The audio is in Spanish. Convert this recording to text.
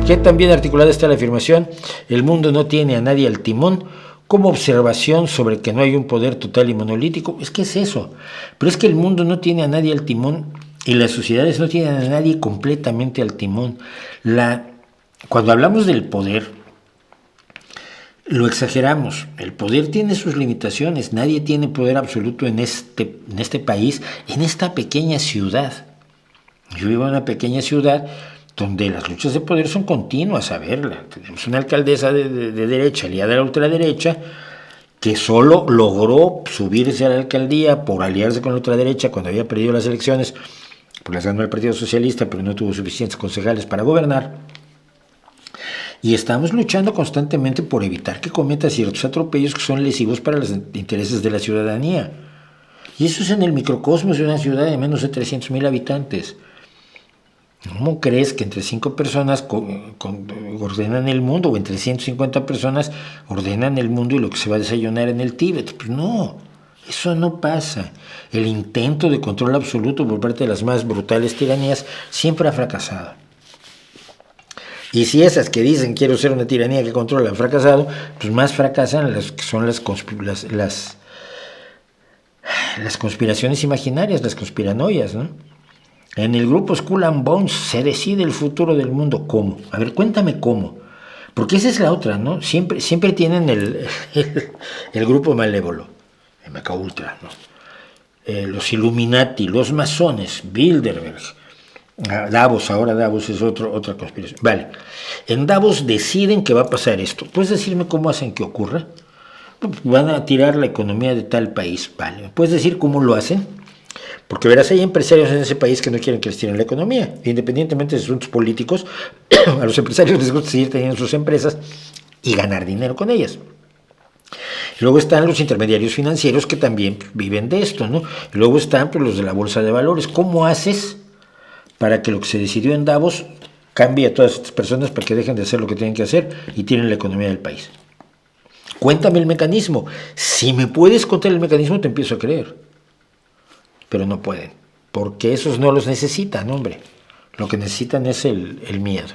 ¿Qué tan bien articulada está la afirmación? El mundo no tiene a nadie al timón, como observación sobre que no hay un poder total y monolítico. Es que es eso. Pero es que el mundo no tiene a nadie al timón y las sociedades no tienen a nadie completamente al timón. Cuando hablamos del poder, lo exageramos. El poder tiene sus limitaciones. Nadie tiene poder absoluto en este país, en esta pequeña ciudad. Yo vivo en una pequeña ciudad donde las luchas de poder son continuas. A ver, tenemos una alcaldesa de derecha, aliada a la ultraderecha, que solo logró subirse a la alcaldía por aliarse con la ultraderecha cuando había perdido las elecciones, porque las ganó el Partido Socialista, pero no tuvo suficientes concejales para gobernar. Y estamos luchando constantemente por evitar que cometa ciertos atropellos que son lesivos para los intereses de la ciudadanía. Y eso es en el microcosmos de una ciudad de menos de 300,000 habitantes. ¿Cómo crees que entre 5 personas ordenan el mundo, o entre 150 personas ordenan el mundo y lo que se va a desayunar en el Tíbet? Pues no, eso no pasa. El intento de control absoluto por parte de las más brutales tiranías siempre ha fracasado. Y si esas que dicen quiero ser una tiranía que controla han fracasado, pues más fracasan las que son las conspiraciones imaginarias, las conspiranoias, ¿no? En el grupo Skull and Bones se decide el futuro del mundo. ¿Cómo? A ver, cuéntame cómo. Porque esa es la otra, ¿no? Siempre tienen el grupo malévolo, el MKUltra, ¿no? Los Illuminati, los masones, Bilderberg, Davos, ahora Davos es otra conspiración. Vale, en Davos deciden que va a pasar esto. ¿Puedes decirme cómo hacen que ocurra? Van a tirar la economía de tal país. Vale, ¿puedes decir cómo lo hacen? Porque verás, hay empresarios en ese país que no quieren que les tiren la economía. Independientemente de asuntos políticos, a los empresarios les gusta seguir teniendo sus empresas y ganar dinero con ellas. Luego están los intermediarios financieros que también viven de esto, ¿no? Luego están los de la bolsa de valores. ¿Cómo haces para que lo que se decidió en Davos cambie a todas estas personas para que dejen de hacer lo que tienen que hacer y tiren la economía del país? Cuéntame el mecanismo. Si me puedes contar el mecanismo, te empiezo a creer. Pero no pueden, porque esos no los necesitan, hombre. Lo que necesitan es el miedo.